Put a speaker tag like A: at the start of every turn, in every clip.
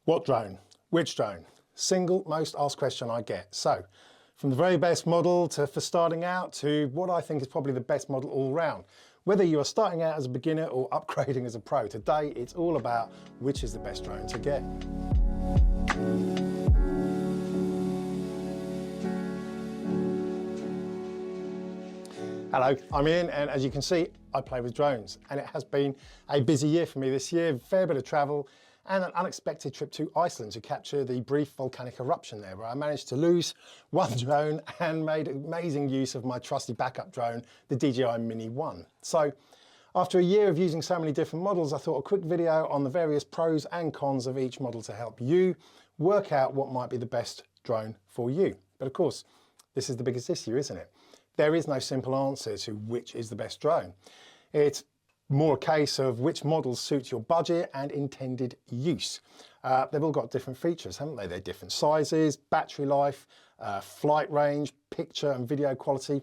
A: What drone? Which drone? Single most asked question I get. So, from the very best model for starting out to what I think is probably the best model all round. Whether you are starting out as a beginner or upgrading as a pro, today it's all about which is the best drone to get. Hello, I'm Ian, and as you can see, I play with drones, and it has been a busy year for me this year, fair bit of travel, and an unexpected trip to Iceland to capture the brief volcanic eruption there, where I managed to lose one drone and made amazing use of my trusty backup drone, the DJI Mini 1. So, after a year of using so many different models, I thought a quick video on the various pros and cons of each model to help you work out what might be the best drone for you. But of course, this is the biggest issue, isn't it? There is no simple answer to which is the best drone. It's more a case of which models suit your budget and intended use. They've all got different features, haven't they? They're different sizes, battery life, flight range, picture and video quality,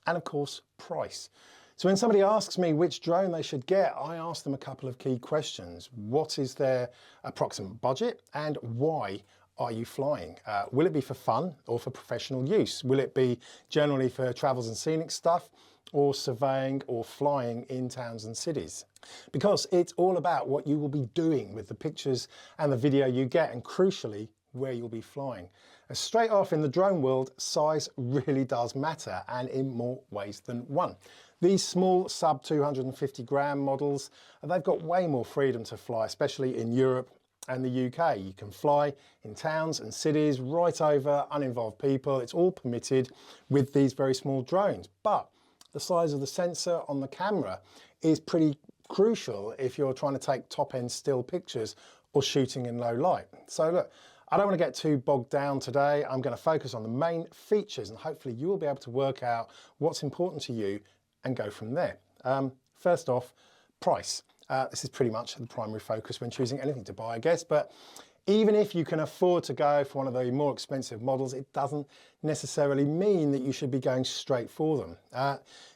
A: and of course, price. So when somebody asks me which drone they should get, I ask them a couple of key questions. What is their approximate budget and why are you flying? Will it be for fun or for professional use? Will it be generally for travels and scenic stuff or surveying or flying in towns and cities? Because it's all about what you will be doing with the pictures and the video you get, and crucially, where you'll be flying. Straight off, in the drone world, size really does matter, and in more ways than one. These small sub 250 gram models, they've got way more freedom to fly, especially in Europe and the UK. You can fly in towns and cities, right over uninvolved people. It's all permitted with these very small drones. But the size of the sensor on the camera is pretty crucial if you're trying to take top-end still pictures or shooting in low light. So look, I don't want to get too bogged down today. I'm going to focus on the main features, and hopefully you will be able to work out what's important to you and go from there. First off, price. This is pretty much the primary focus when choosing anything to buy, I guess, but even if you can afford to go for one of the more expensive models, it doesn't necessarily mean that you should be going straight for them.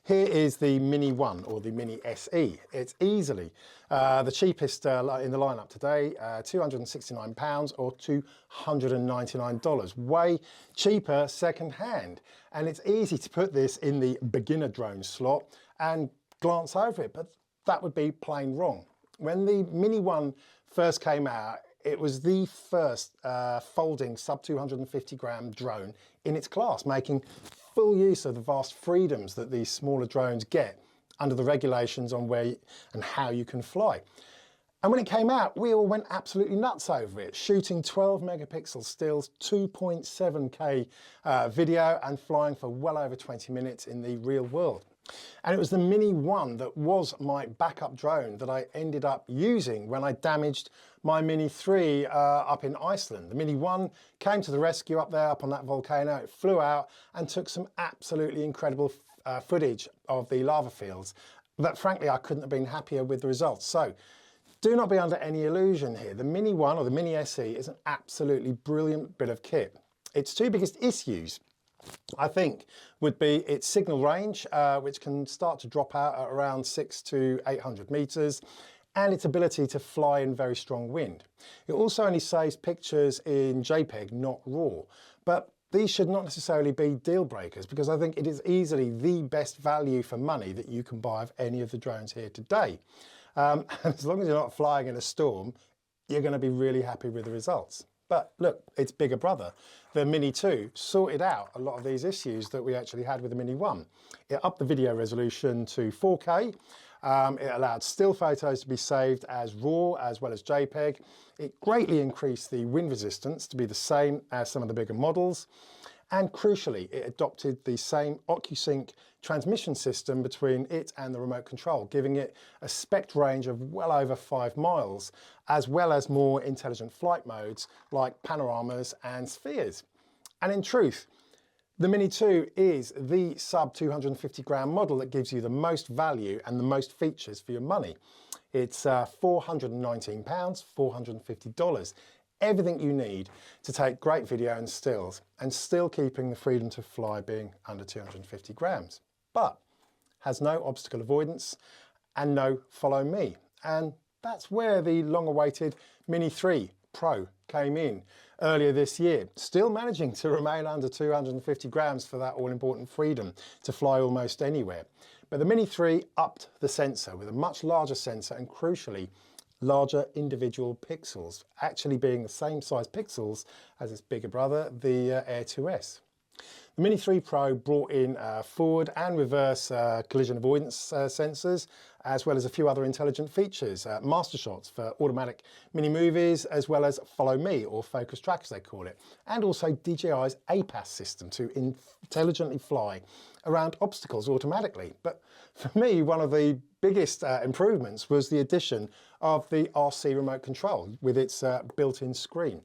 A: Here is the Mini 1 or the Mini SE. It's easily the cheapest in the lineup today, £269 or $299, way cheaper second hand. And it's easy to put this in the beginner drone slot and glance over it, but that would be plain wrong. When the Mini 1 first came out, it was the first folding sub 250 gram drone in its class, making full use of the vast freedoms that these smaller drones get under the regulations on where and how you can fly. And when it came out, we all went absolutely nuts over it, shooting 12 megapixel stills, 2.7K video, and flying for well over 20 minutes in the real world. And it was the Mini 1 that was my backup drone that I ended up using when I damaged my Mini 3 up in Iceland. The Mini 1 came to the rescue up there, up on that volcano. It flew out and took some absolutely incredible footage of the lava fields that frankly I couldn't have been happier with the results. So do not be under any illusion here. The Mini 1 or the Mini SE is an absolutely brilliant bit of kit. Its two biggest issues, I think, would be its signal range, which can start to drop out at around 600 to 800 meters, and its ability to fly in very strong wind. It also only saves pictures in JPEG, not RAW, but these should not necessarily be deal breakers, because I think it is easily the best value for money that you can buy of any of the drones here today. As long as you're not flying in a storm, you're going to be really happy with the results. But look, its bigger brother, the Mini 2, sorted out a lot of these issues that we actually had with the Mini 1. It upped the video resolution to 4K. It allowed still photos to be saved as RAW as well as JPEG. It greatly increased the wind resistance to be the same as some of the bigger models. And crucially, it adopted the same OcuSync transmission system between it and the remote control, giving it a spec range of well over 5 miles, as well as more intelligent flight modes like panoramas and spheres. And in truth, the Mini 2 is the sub 250 gram model that gives you the most value and the most features for your money. It's £419, $450. Everything you need to take great video and stills, and still keeping the freedom to fly being under 250 grams. But has no obstacle avoidance and no follow me. And that's where the long-awaited Mini 3 Pro came in earlier this year, still managing to remain under 250 grams for that all-important freedom to fly almost anywhere. But the Mini 3 upped the sensor with a much larger sensor and, crucially, larger individual pixels, actually being the same size pixels as its bigger brother, the Air 2S. The Mini 3 Pro brought in forward and reverse collision avoidance sensors, as well as a few other intelligent features, master shots for automatic mini movies, as well as follow me, or focus track as they call it, and also DJI's APAS system to intelligently fly around obstacles automatically. But for me, one of the biggest improvements was the addition of the RC remote control with its built-in screen.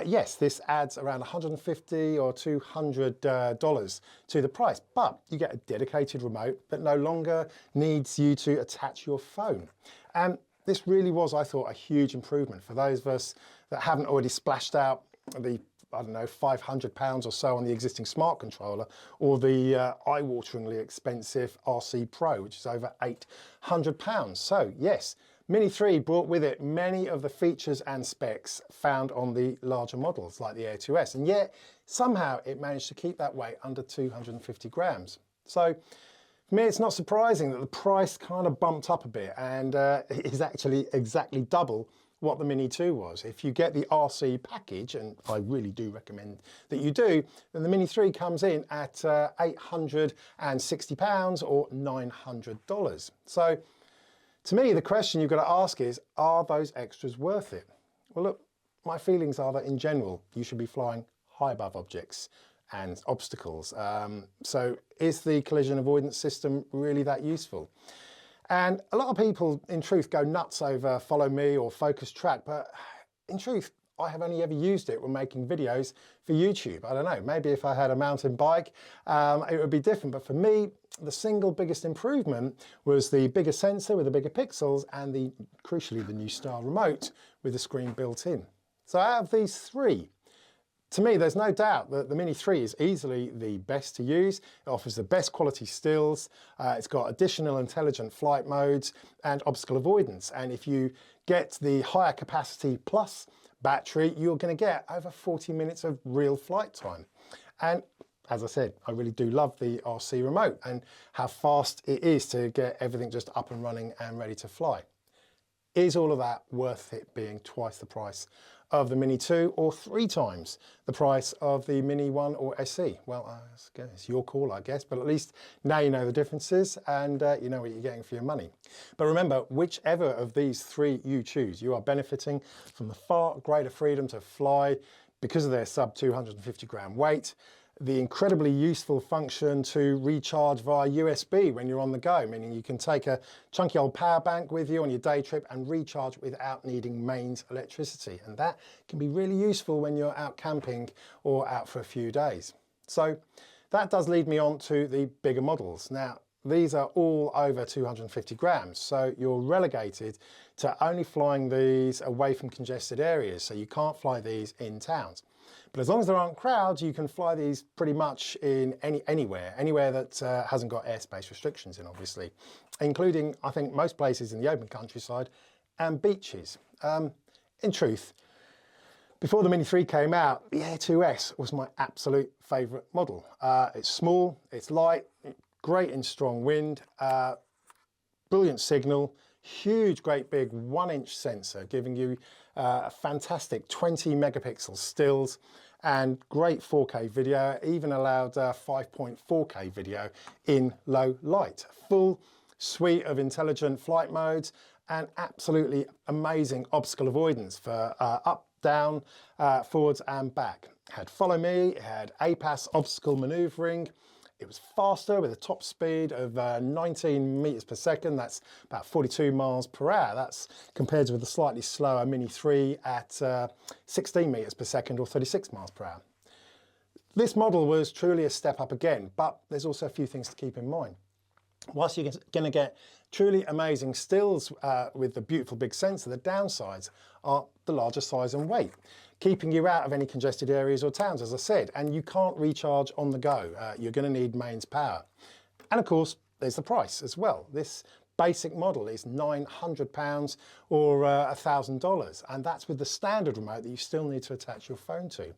A: Yes, this adds around $150 or $200 to the price, but you get a dedicated remote that no longer needs you to attach your phone. And this really was, I thought, a huge improvement for those of us that haven't already splashed out the, I don't know, £500 or so on the existing smart controller, or the eye-wateringly expensive RC Pro, which is over £800. So yes, Mini 3 brought with it many of the features and specs found on the larger models like the Air 2S, and yet somehow it managed to keep that weight under 250 grams. So for me, it's not surprising that the price kind of bumped up a bit, and is actually exactly double what the Mini 2 was. If you get the RC package, and I really do recommend that you do, then the Mini 3 comes in at £860 or $900. So to me, the question you've got to ask is, are those extras worth it? Well, look, my feelings are that in general, you should be flying high above objects and obstacles. So is the collision avoidance system really that useful? And a lot of people, in truth, go nuts over follow me or focus track, but in truth, I have only ever used it when making videos for YouTube. I don't know, maybe if I had a mountain bike, it would be different. But for me, the single biggest improvement was the bigger sensor with the bigger pixels and crucially, the new style remote with the screen built in. So out of these three, to me, there's no doubt that the Mini 3 is easily the best to use. It offers the best quality stills. It's got additional intelligent flight modes and obstacle avoidance. And if you get the higher capacity plus battery, you're going to get over 40 minutes of real flight time. And as I said, I really do love the RC remote and how fast it is to get everything just up and running and ready to fly. Is all of that worth it being twice the price of the Mini 2 or 3 times the price of the Mini 1 or SE? Well, it's your call, I guess, but at least now you know the differences and you know what you're getting for your money. But remember, whichever of these 3 you choose, you are benefiting from the far greater freedom to fly because of their sub 250 gram weight, the incredibly useful function to recharge via USB when you're on the go, meaning you can take a chunky old power bank with you on your day trip and recharge without needing mains electricity. And that can be really useful when you're out camping or out for a few days. So that does lead me on to the bigger models. Now, these are all over 250 grams, so you're relegated to only flying these away from congested areas, so you can't fly these in towns. But as long as there aren't crowds, you can fly these pretty much in anywhere that hasn't got airspace restrictions in, obviously, including, I think, most places in the open countryside and beaches. In truth, before the Mini 3 came out, the Air 2S was my absolute favourite model. It's small, it's light, great in strong wind, brilliant signal, huge, great big 1-inch sensor, giving you a fantastic 20 megapixel stills and great 4K video, even allowed 5.4K video in low light. Full suite of intelligent flight modes and absolutely amazing obstacle avoidance for up, down, forwards and back. It had follow me, it had APAS obstacle maneuvering. It was faster with a top speed of 19 meters per second. That's about 42 miles per hour. That's compared with the slightly slower Mini 3 at 16 meters per second or 36 miles per hour. This model was truly a step up again, but there's also a few things to keep in mind. Whilst you're going to get truly amazing stills with the beautiful big sensor, the downsides are the larger size and weight, keeping you out of any congested areas or towns, as I said, and you can't recharge on the go. You're going to need mains power. And of course, there's the price as well. This basic model is £900 or $1,000, and that's with the standard remote that you still need to attach your phone to.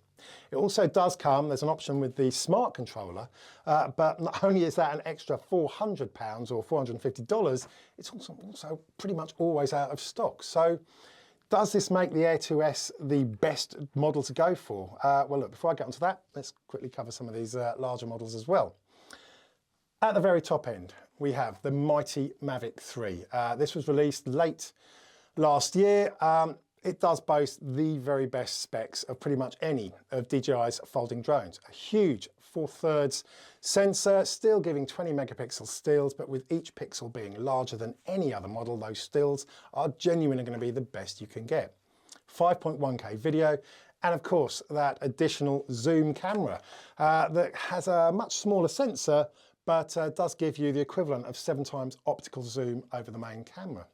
A: It also does come, there's an option with the smart controller, but not only is that an extra £400 or $450, it's also pretty much always out of stock. So does this make the Air 2S the best model to go for? Well, look, before I get onto that, let's quickly cover some of these larger models as well. At the very top end, we have the mighty Mavic 3. This was released late last year. It does boast the very best specs of pretty much any of DJI's folding drones. A huge 4/3 sensor, still giving 20 megapixel stills, but with each pixel being larger than any other model, those stills are genuinely going to be the best you can get. 5.1K video, and of course that additional zoom camera that has a much smaller sensor, but does give you the equivalent of 7 times optical zoom over the main camera.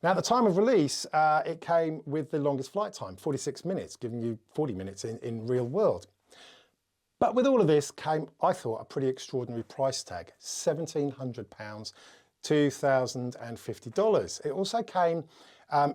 A: Now, at the time of release, it came with the longest flight time, 46 minutes, giving you 40 minutes in real world. But with all of this came, I thought, a pretty extraordinary price tag, £1,700, $2,050. It also came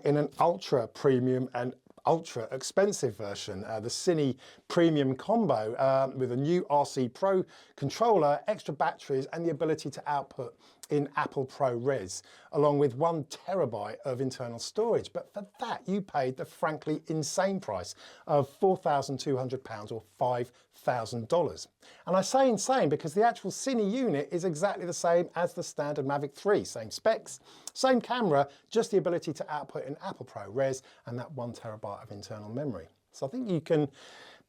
A: in an ultra premium and ultra expensive version, the Cine Premium Combo, with a new RC Pro controller, extra batteries, and the ability to output in Apple ProRes, along with 1 terabyte of internal storage. But for that, you paid the frankly insane price of £4,200 or $5,000. And I say insane because the actual Cine unit is exactly the same as the standard Mavic 3. Same specs, same camera, just the ability to output in Apple ProRes and that 1 terabyte of internal memory. So I think you can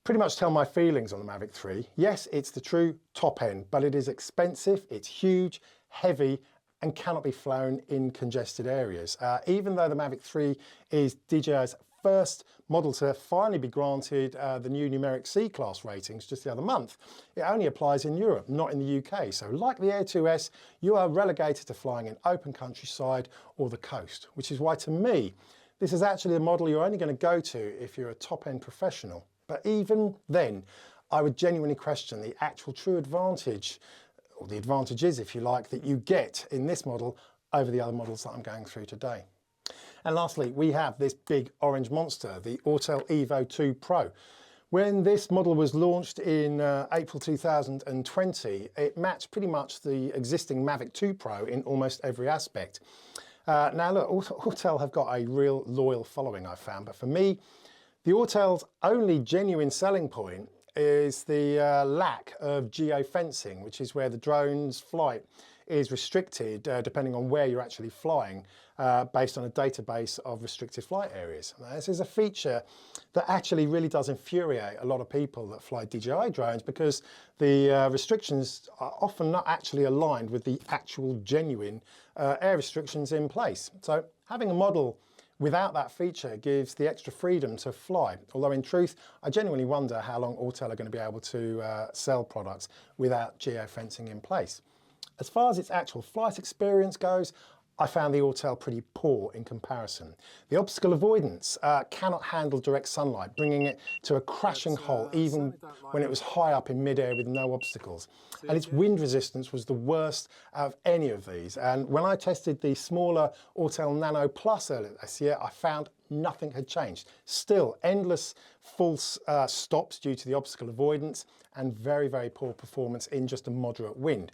A: pretty much tell my feelings on the Mavic 3. Yes, it's the true top end, but it is expensive, it's huge, heavy, and cannot be flown in congested areas. Even though the Mavic 3 is DJI's first model to finally be granted the new numeric C-class ratings just the other month, it only applies in Europe, not in the UK. So like the Air 2S, you are relegated to flying in open countryside or the coast, which is why, to me, this is actually a model you're only going to go to if you're a top-end professional. But even then, I would genuinely question the actual true advantage, or the advantages, if you like, that you get in this model over the other models that I'm going through today. And lastly, we have this big orange monster, the Autel Evo 2 Pro. When this model was launched in April 2020, it matched pretty much the existing Mavic 2 Pro in almost every aspect. Now look, Autel have got a real loyal following, I've found, but for me, the Autel's only genuine selling point is the lack of geofencing, which is where the drone's flight is restricted depending on where you're actually flying, based on a database of restricted flight areas. Now, this is a feature that actually really does infuriate a lot of people that fly DJI drones, because the restrictions are often not actually aligned with the actual genuine air restrictions in place. So having a model without that feature gives the extra freedom to fly. Although in truth, I genuinely wonder how long Autel are going to be able to sell products without geofencing in place. As far as its actual flight experience goes, I found the Autel pretty poor in comparison. The obstacle avoidance cannot handle direct sunlight, bringing it to a crashing halt even when it was high up in midair with no obstacles. And its wind resistance was the worst of any of these. And when I tested the smaller Autel Nano Plus earlier this year, I found nothing had changed. Still, endless false stops due to the obstacle avoidance, and very, very poor performance in just a moderate wind.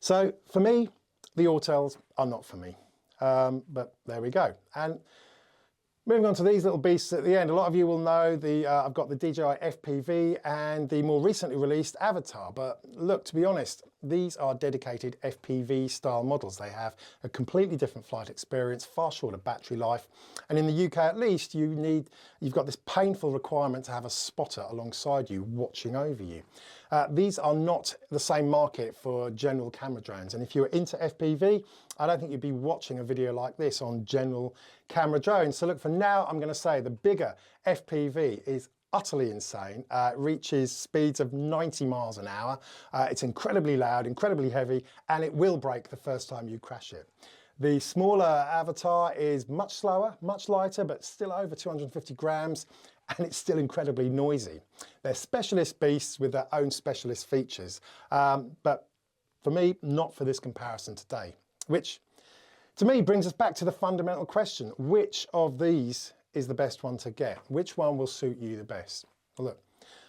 A: So for me, the Autels are not for me, but there we go. And moving on to these little beasts at the end, a lot of you will know I've got the DJI FPV and the more recently released Avata. But look, to be honest, these are dedicated FPV style models. They have a completely different flight experience, far shorter battery life. And in the UK at least, you've got this painful requirement to have a spotter alongside you watching over you. These are not the same market for general camera drones. And if you're into FPV, I don't think you'd be watching a video like this on general camera drones. So look, for now, I'm going to say the bigger FPV is utterly insane. It reaches speeds of 90 miles an hour. It's incredibly loud, incredibly heavy, and it will break the first time you crash it. The smaller Avata is much slower, much lighter, but still over 250 grams, and it's still incredibly noisy. They're specialist beasts with their own specialist features, but for me, not for this comparison today, which To me, brings us back to the fundamental question, which of these is the best one to get? Which one will suit you the best? Well, look,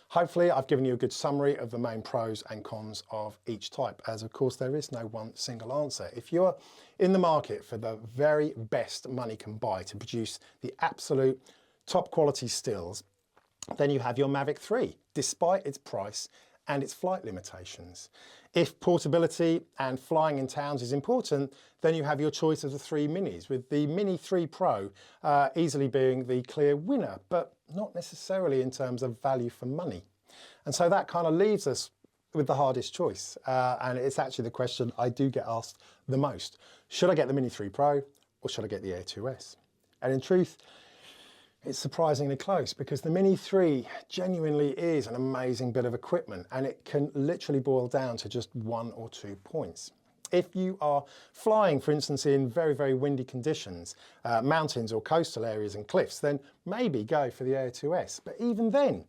A: hopefully I've given you a good summary of the main pros and cons of each type, as of course there is no one single answer. If you're in the market for the very best money can buy to produce the absolute top quality stills, then you have your Mavic 3, despite its price and its flight limitations. If portability and flying in towns is important, then you have your choice of the 3 minis, with the Mini 3 Pro easily being the clear winner, but not necessarily in terms of value for money. And so that kind of leaves us with the hardest choice. And it's actually the question I do get asked the most. Should I get the Mini 3 Pro or should I get the Air 2S? And in truth, it's surprisingly close, because the Mini 3 genuinely is an amazing bit of equipment, and it can literally boil down to just 1 or 2 points. If you are flying, for instance, in very, very windy conditions, mountains or coastal areas and cliffs, then maybe go for the Air 2S. But even then,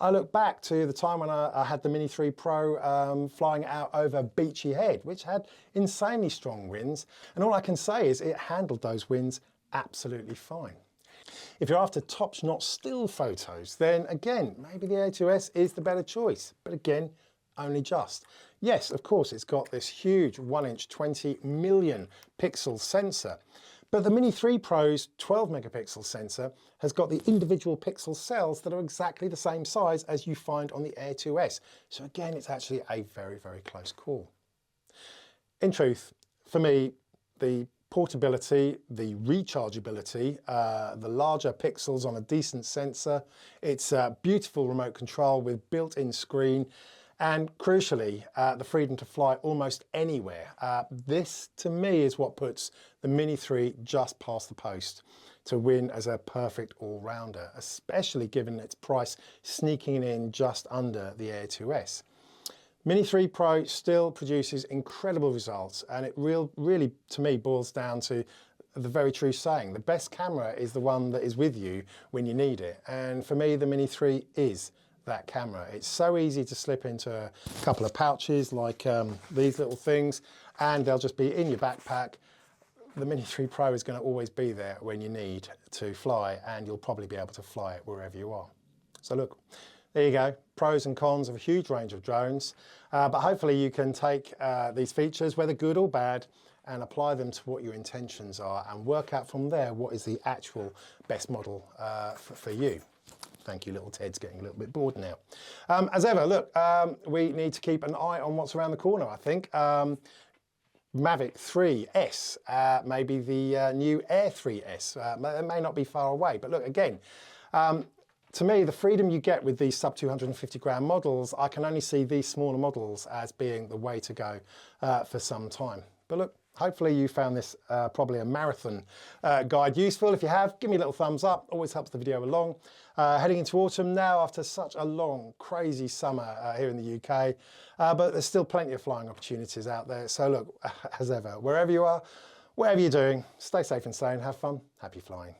A: I look back to the time when I had the Mini 3 Pro flying out over Beachy Head, which had insanely strong winds, and all I can say is it handled those winds absolutely fine. If you're after top-notch still photos, then again, maybe the Air 2S is the better choice, but again, only just. Yes, of course, it's got this huge 1-inch 20 million pixel sensor, but the Mini 3 Pro's 12 megapixel sensor has got the individual pixel cells that are exactly the same size as you find on the Air 2S. So again, it's actually a very, very close call. In truth, for me, the portability, the rechargeability, the larger pixels on a decent sensor, it's a beautiful remote control with built-in screen, and crucially, the freedom to fly almost anywhere. This, to me, is what puts the Mini 3 just past the post to win as a perfect all-rounder, especially given its price sneaking in just under the Air 2S. Mini 3 Pro still produces incredible results, and it really, to me, boils down to the very true saying, the best camera is the one that is with you when you need it. And for me, the Mini 3 is that camera. It's so easy to slip into a couple of pouches like these little things, and they'll just be in your backpack. The Mini 3 Pro is going to always be there when you need to fly, and you'll probably be able to fly it wherever you are. So look, there you go, pros and cons of a huge range of drones, but hopefully you can take these features, whether good or bad, and apply them to what your intentions are and work out from there what is the actual best model for you. Thank you, little Ted's getting a little bit bored now. As ever, look, we need to keep an eye on what's around the corner, I think. Mavic 3S, maybe the new Air 3S, it may not be far away, but look, again, to me, the freedom you get with these sub 250 gram models, I can only see these smaller models as being the way to go for some time. But look, hopefully you found this probably a marathon guide useful. If you have, give me a little thumbs up, always helps the video along. Heading into autumn now after such a long, crazy summer here in the UK, but there's still plenty of flying opportunities out there. So look, as ever, wherever you are, whatever you're doing, stay safe and sane, have fun, happy flying.